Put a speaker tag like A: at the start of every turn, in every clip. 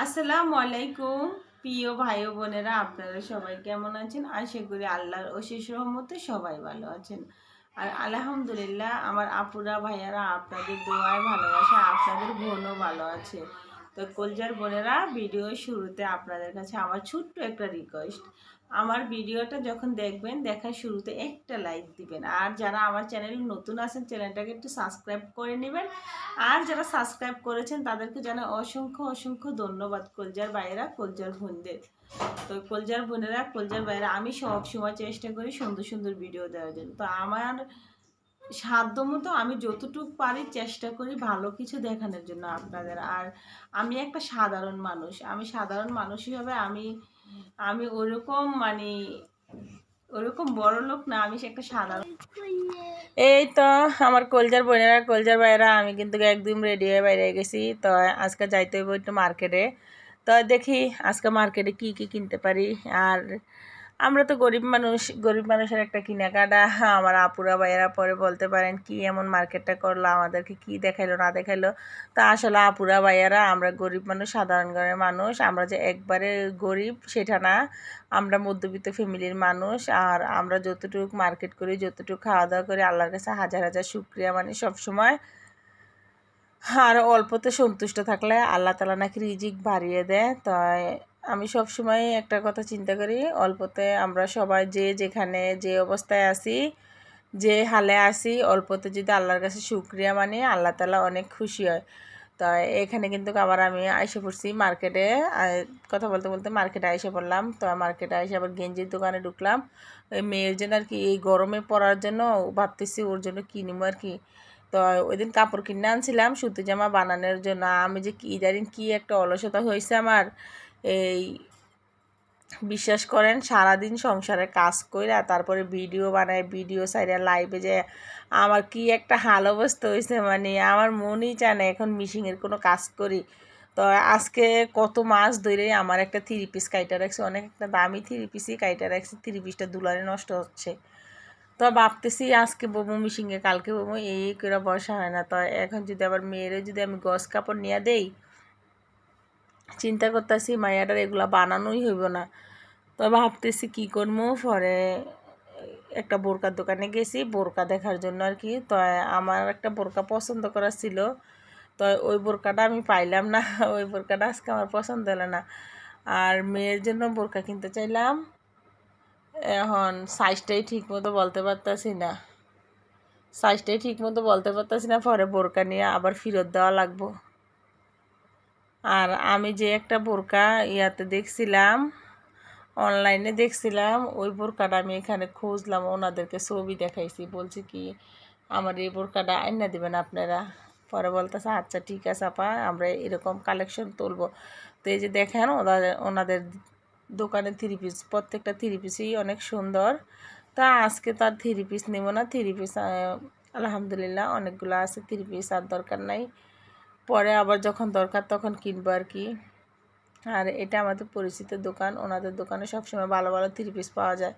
A: আসসালামু আলাইকুম প্রিয় ভাই ও বোনেরা, আপনারা সবাই কেমন আছেন? আশা করি আল্লাহর অশেষ রহমতে সবাই ভালো আছেন। আর আলহামদুলিল্লাহ আমার আপুরা ভাইয়ারা আপনাদের দোয়ায় ভালোবাসা, আপনাদের বোনও ভালো আছে। তো কলজার বোনেরা, ভিডিও শুরুতে আপনাদের কাছে আমার ছোট্ট একটা রিকোয়েস্ট, আমার ভিডিওটা যখন দেখবেন দেখার শুরুতে একটা লাইক দিবেন। আর যারা আমার চ্যানেলে নতুন আছেন চ্যানেলটাকে একটু সাবস্ক্রাইব করে নেবেন। আর যারা সাবস্ক্রাইব করেছেন তাদেরকে জানাই অসংখ্য অসংখ্য ধন্যবাদ। কলজার ভাইয়েরা, কলজার বোনদের। তো কলজার বোনেরা, কলজার ভাইয়েরা, আমি সব সময় চেষ্টা করি সুন্দর সুন্দর ভিডিও দেওয়ার জন্য। তো আমার সাধ্যমতো আমি যতটুকু পারি চেষ্টা করি ভালো কিছু দেখানোর জন্য আপনাদের। আর আমি একটা সাধারণ মানুষ, আমি সাধারণ মানুষ হিসাবে আমি আমি ওরকম ওরকম বড় লোক না, আমি একটা সাধারণ। এই তো আমার কলজার বোনেরা, কলজার ভাইয়েরা, আমি কিন্তু একদম রেডি হয়ে বাইরে গেছি। তো আজকে যাইতে হইব একটু মার্কেটে। তো দেখি আজকে মার্কেটে কি কি কিনতে পারি। আর আমরা তো গরিব মানুষ, গরিব মানুষের একটা কেনাকাটা। আমার আপুরা ভাইয়েরা পরে বলতে পারেন কি এমন মার্কেটটা করলো, আমাদেরকে কি দেখাইলো না দেখাইলো। তা আসলে আপুরা ভাইয়েরা, আমরা গরিব মানুষ, সাধারণ ঘরের মানুষ। আমরা যে একবারে গরিব সেটা না, আমরা মধ্যবিত্ত ফ্যামিলির মানুষ। আর আমরা যতটুকু মার্কেট করি, যতটুকু খাওয়া দাওয়া করি, আল্লাহর কাছে হাজার হাজার শুক্রিয়া সবসময়। আর অল্পতে সন্তুষ্ট থাকলে আল্লাহ তাআলা নাকি রিজিক বাড়িয়ে দেয়। তাই আমি সব সময় একটা কথা চিন্তা করি, অল্পতে আমরা সবাই যে যেখানে যে অবস্থায় আছি, যে হালে আছি, অল্পতে যদি আল্লাহর কাছে শুকরিয়া মানি, আল্লাহ তাআলা অনেক খুশি হয়। তো এখানে কিন্তু আবার আমি আইসে পড়ছি মার্কেটে। কথা বলতে বলতে মার্কেটে আইসে পড়লাম। তো মার্কেটে আইসে আবার গেঞ্জির দোকানে ঢুকলাম। ওই মেয়ের জন্য আর কি, এই গরমে পরার জন্য ভাবতেছি ওর জন্য কিনবো আর কি। তো ওই দিন কাপড় কিনে আনছিলাম সুতি জামা বানানোর জন্য। আমি যে কি ইদারিং কি একটা অলসতা হয়েছে আমার, এই বিশ্বাস করেন সারাদিন সংসারে কাজ কইরা তারপরে ভিডিও বানায়, ভিডিও সাইডে লাইভে যে আমার কি একটা হাল অবস্থা হয়েছে, আমার মনই চায় না এখন মিশিংয়ের কোনো কাজ করি। তো আজকে কত মাস ধরেই আমার একটা 3 পিস কাইটা রাখছে, অনেক একটা দামি 3 পিসই কাইটা রাখছে, 3 পিসটা দুলারে নষ্ট হচ্ছে। তো ভাবতেছি আজকে বমু মিশিংয়ে, কালকে বমু, এই করে বসা হয় না। তো এখন যদি আবার মেয়েরে যদি আমি গস কাপড় নিয়ে দেই, চিন্তা করতেছি মায়াটার এগুলা বানানোই হইব না। তো ভাবতেছি কী করবো। পরে একটা বোরকার দোকানে গেছি বোরকা দেখার জন্য আর কি। তো আমার একটা বোরকা পছন্দ করা ছিল, তো ওই বোরকাটা আমি পাইলাম না। ওই বোরকাটা আজকে আমার পছন্দ হলো না। আর মেয়ের জন্য বোরকা কিনতে চাইলাম, এখন সাইজটাই ঠিক মতো বলতে পারতাছি না, পরে বোরকা নিয়ে আবার ফেরত দেওয়া লাগবো। আর আমি যে একটা বোরকা ইয়াতে দেখছিলাম, অনলাইনে দেখছিলাম, ওই বোরকাটা আমি এখানে খুঁজলাম, ওনাদেরকে ছবি দেখাইছি, বলছি কি আমার এই বোরকাটা আইনা দিবেন আপনারা। পরে বলতেছে আচ্ছা ঠিক আছে আপা, আমরা এরকম কালেকশন তুলবো। তো এই যে দেখেন ওনাদের দোকানে 3 পিস, প্রত্যেকটা 3 পিসই অনেক সুন্দর। তা আজকে তো আর 3 পিস নেব না, 3 পিস আলহামদুলিল্লাহ অনেকগুলো আছে, 3 পিস আর দরকার নাই, পরে আবার যখন দরকার তখন কিনবো আর কি। আর এটা আমাদের পরিচিত দোকান, ওনাদের দোকানে সবসময় ভালো ভালো 3 পিস পাওয়া যায়।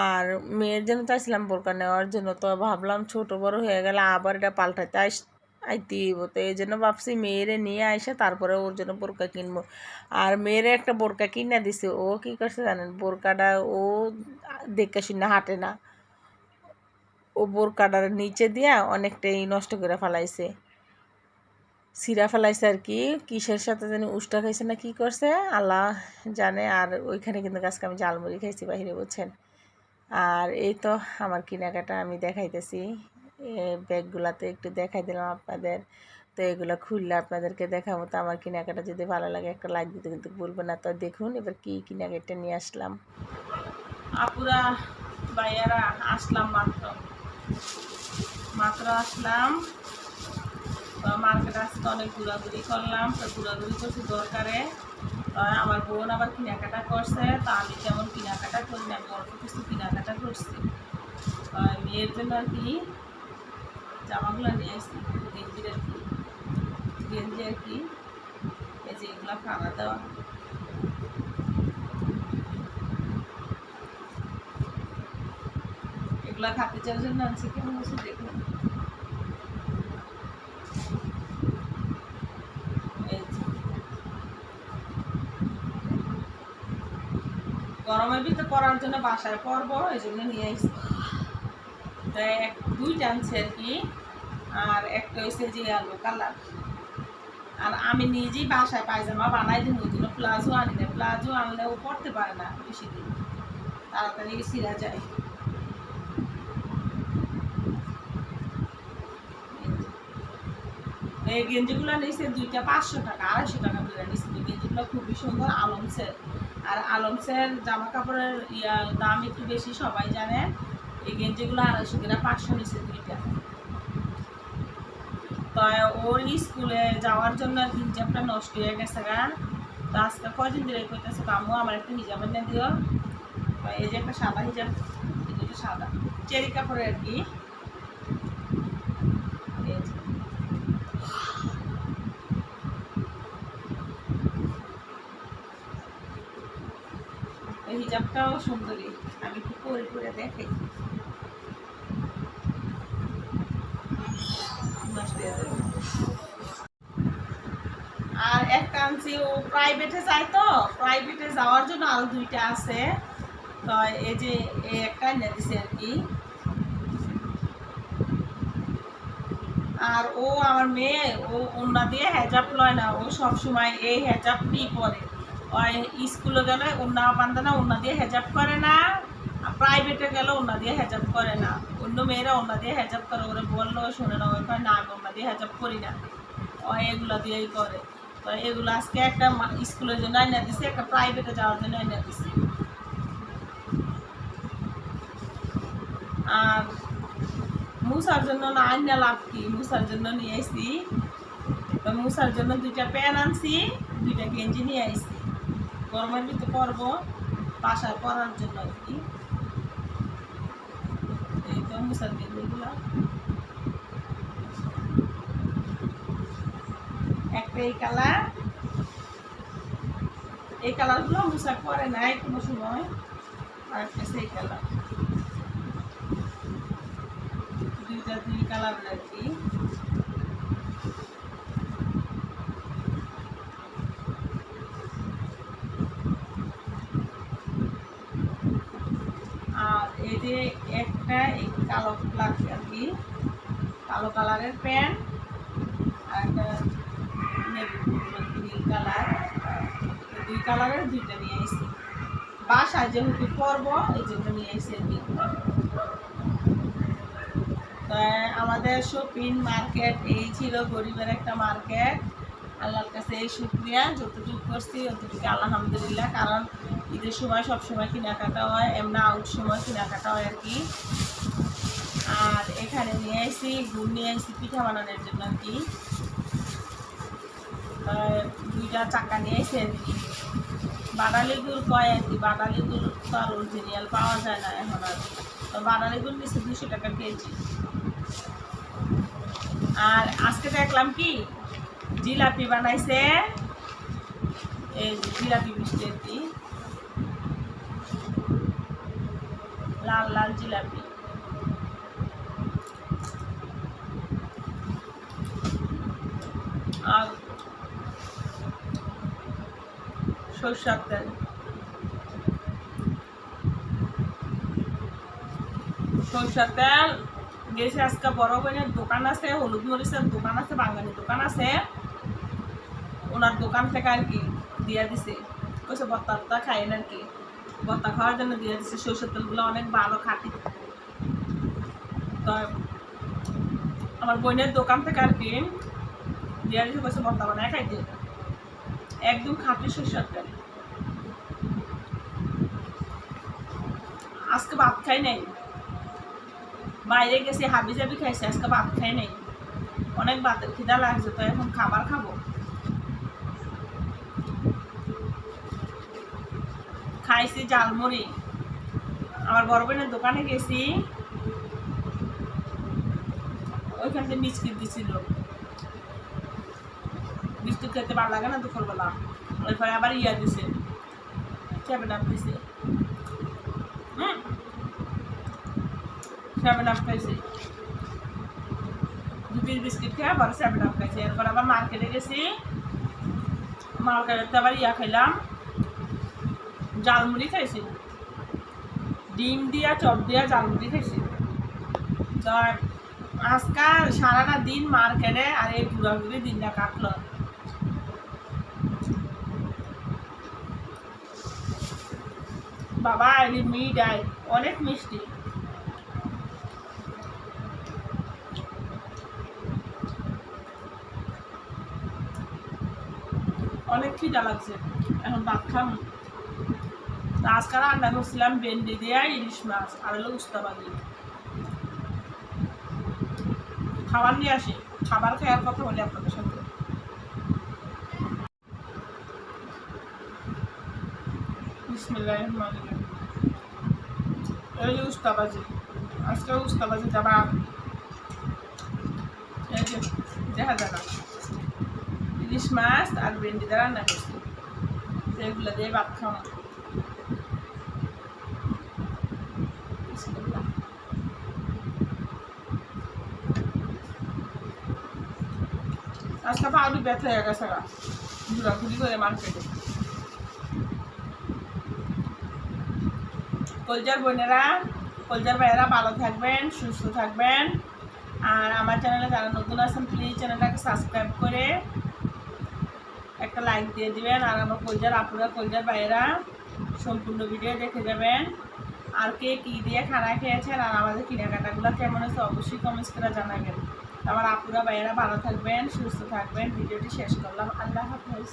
A: আর মেয়ের জন্য চাইছিলাম বোরকা নেওয়ার জন্য, তো ভাবলাম ছোট বড় হয়ে গেলে আবার এটা পাল্টাইতে আইতেই হইব। তো এই জন্য ভাবছি মেয়েরে নিয়ে আইসা তারপরে ওর জন্য বোরকা কিনবো। আর মেয়েরে একটা বোরকা কিনে দিছে, ও কী করছে জানেন, বোরকাটা ও দেখে শুনে হাঁটে না, ও বোরকাটার নিচে দিয়া অনেকটাই নষ্ট করে ফেলাইছে, সিরা ফেলাইছে আর কি। কিসের সাথে জানি উষ্টা খাইছে না কি করছে আল্লাহ জানে। আর ওইখানে কিন্তু আজকে আমি ঝালমুড়ি খাইছি বাহিরে, বুঝছেন। আর এই তো আমার কেনাকাটা আমি দেখাইতেছি, ব্যাগগুলাতে একটু দেখাই দিলাম আপনাদের। তো এগুলো খুললে আপনাদেরকে দেখাবো। তো আমার কেনাকাটা যদি ভালো লাগে একটা লাইক দিতে কিন্তু ভুলবেন না। তো দেখুন এবার কি কেনাকাটা নিয়ে আসলাম। আপুরা ভাইয়ারা, আসলাম মাত্র আসলাম। তো মার্কেটে আজকে অনেক ঘোরাঘুরি করলাম। তো ঘোরাঘুরি করছি দরকারে, আমার বোন আবার কেনাকাটা করছে। তা আমি যেমন কেনাকাটা করি না, আমি অল্প কিছু কেনাকাটা করছি মেয়ের জন্য আর কি। জামাগুলো নিয়ে আসছি, গেঞ্জির আর কি, গেঞ্জি আর কি। এই যে এগুলো খাওয়া দাওয়া, এগুলা খাতে চাওয়ার জন্য আনছি। কেমন হচ্ছে দেখুন, গরমের ভিতরে পরার জন্য বাসায় পরবো, এই জন্য নিয়ে আসছি। দুইটা আনছে আর কি, আর একটা হয়েছে যে আলু কালার। আর আমি নিজেই বাসায় পায়জামা বানাই দিন, ওই জন্য প্লাজো আনি না। প্লাজো আনলেও পরতে পারে না বেশি দিন, তাড়াতাড়ি ছিঁড়া যায়। এই গেঞ্জিগুলো নিয়েছে দুইটা 500 টাকা, 250 টাকা করে নিয়েছে। গেঞ্জিগুলো খুবই সুন্দর, আলমসের। আর আলমসের জামা কাপড়ের দাম একটু বেশি, সবাই জানে। এই গেঞ্জিগুলো 250 করে, 500 নিয়েছে দুইটা। তো ওর স্কুলে যাওয়ার জন্য হিজাবটা নষ্ট হয়ে গেছে গা। তো আজকে কয়দিন ধরে কইতেছে আম্মু আমার একটা হিজাব এনে দিও। এই যে একটা সাদা হিজাব, এটা সাদা চেরি কাপড়ের আর কি। এই হিজাবটাও সুন্দরী, আমি একটু পরে পরে দেখি। আর একটা আনছি, ও প্রাইভেটে যায়, তো প্রাইভেটে যাওয়ার জন্য আরো দুইটা আছে। তো এই যে এই একটা এনে দিছে আর কি। আর ও আমার মেয়ে, ও ওন্না দিয়ে হেজাব লয় না, ও সবসময় এই হেজাবটি পরে। ওই স্কুলে গেলে ওন্না বান্ধে না, ওন্না দিয়ে হেজাব করে না। প্রাইভেটে গেলে ওন্না দিয়ে হেজাব করে না। অন্য মেয়েরা ওন্না দিয়ে হেজাব করে, ওরা বললো শোনে না, ওই কয় না আমি ওন্না দিয়ে হেজাব করি না, ও এগুলো দিয়েই করে। তো এগুলো আজকে একটা স্কুলের জন্য এনে দিছি, একটা প্রাইভেটে যাওয়ার জন্য এনে দিছি। আর মুসার জন্য না আইনা লাভ কি, মুসার জন্য নিয়ে আসছি। তো মুসার জন্য দুইটা প্যান্ট আনছি, দুইটা গেঞ্জি নিয়ে আসছি। গরমের ভিতরে পরবো, বাসায় পরার জন্য আর কি। এই তো মুসার গেঞ্জিগুলো, একটা এই কালার। এই কালারগুলো মুসা পরে নাই কোনো সময়। আর একটা সেই কালার, দুইটা দুই কালার আর কি। আর এই যে একটা এই কালো ব্ল্যাক আর কি, কালো কালারের প্যান্ট, আর একটা নীল কালার। দুই কালারের দুইটা নিয়ে আসছি, বাসায় যেহেতু পরবো এই জন্য নিয়ে আসছি আর কি। আমাদের শপিং মার্কেট এই ছিল, গরিবের একটা মার্কেট। আল্লাহর কাছে এই শুক্রিয়া, যতটুকু করছি অতটুকু আলহামদুলিল্লাহ। কারণ ঈদের সময় সবসময় কেনাকাটা হয়, এমনি আউট সময় কেনাকাটা হয় আর কি। আর এখানে নিয়ে আসছি গুড়, নিয়ে আসছি পিঠা বানানোর জন্য আর কি। দুইটা চাকা নিয়ে আসছি আর কি। বাঙালি গুড় কয় আর কি, বাঙালি গুড় তো আর অরিজিনাল পাওয়া যায় না এখন আর। তো বাঙালি গুড় নিচ্ছে 200 টাকা কেজি। আর আজকে দেখলাম কি জিলাপি বানাইছে, এই জিলাপি মিষ্টি আর কি, লাল লাল জিলাপি। আর সরষের তেল, সরষের তেল গেছে আজকে। বড় বোনের দোকান আছে, হলুদ মরিচের দোকান আছে, বাঙালি দোকান আছে, ওনার দোকান থেকে আর কি দিয়ে দিছে। কইছে বত্তা খাইন আর কি, বত্তা খাওয়ার জন্য দিয়ে দিছে। সরষের তেলগুলো অনেক ভালো, খাঁটি। তো আমার বোনের দোকান থেকে আর কি দিয়ে দিছে, কইছে বত্তা বানায় খাইতে, একদম খাঁটি সরষের তেল। আজকে ভাত খাই নাই, বাইরে গেছি হাবি জাবি খাইছে, আজকে ভাত খাই নাই। অনেক ভাতের খিদা লাগছে, তো এখন খাবার খাবো। খাইছি ঝালমুড়ি, আমার বড় বোনের দোকানে গেছি, ওইখান থেকে বিস্কিট দিছিল। বিস্কুট খেতে ভালো লাগে না দুপুরবেলা, ওইপরে আবার ইয়া দিছে, 7 আপ দিছে। 7 আপ খাইছি, 2 পিস বিস্কিট খেয়ে আবার 7 আপ খাইছি। এরপর আবার মার্কেটে গেছি, মার্কেটে আবার ইয়া খাইলাম, ঝালমুড়ি খাইছি। ডিম দিয়া চপ দিয়া জালমুড়ি খেয়েছি। তো আজকে সারাটা দিন মার্কেটে আর এই ঘুরাঘুরি দিনটা কাটলো। বাবা এই মিঠাই অনেক মিষ্টি। অনেক খিদা লাগছে, এখন ভাত খাম। আজকে রান্না করছিলাম ভেন্ডি দিয়ে ইলিশ মাছ আর হলো উস্তাবাজি। খাবার নিয়ে আসি, খাবার খাওয়ার কথা বলি আপনাদের সাথে। বিসমিল্লাহির রহমানির রহিম। এই যে উস্তাবাজি, আজকে উস্তাবাজি যাবা এই যে দেখা যাবে ইলিশ মাছ আর ভেন্ডি দিয়ে রান্না করছি, এগুলো দিয়ে ভাত খাওয়া। আজকে পাউডি ব্যথা হয়ে গেছে গা ঘোরাঘুরি করে মার্কেটে। কলজার বোনেরা, কলজার ভাইয়েরা ভালো থাকবেন, সুস্থ থাকবেন। আর আমার চ্যানেলে যারা নতুন আছেন প্লিজ চ্যানেলটাকে সাবস্ক্রাইব করে একটা লাইক দিয়ে দিবেন। আর আমার কলজার আপুরা, কলজার ভাইয়েরা সম্পূর্ণ ভিডিও দেখে যাবেন। আর কে কী দিয়ে খানা খেয়েছেন আর আমাদের কেনাকাটাগুলো কেমন হয়েছে অবশ্যই কমেন্টস করে জানাবেন। আমার আপুরা ভাইয়েরা ভালো থাকবেন, সুস্থ থাকবেন। ভিডিওটি শেষ করলাম, আল্লাহ হাফেজ।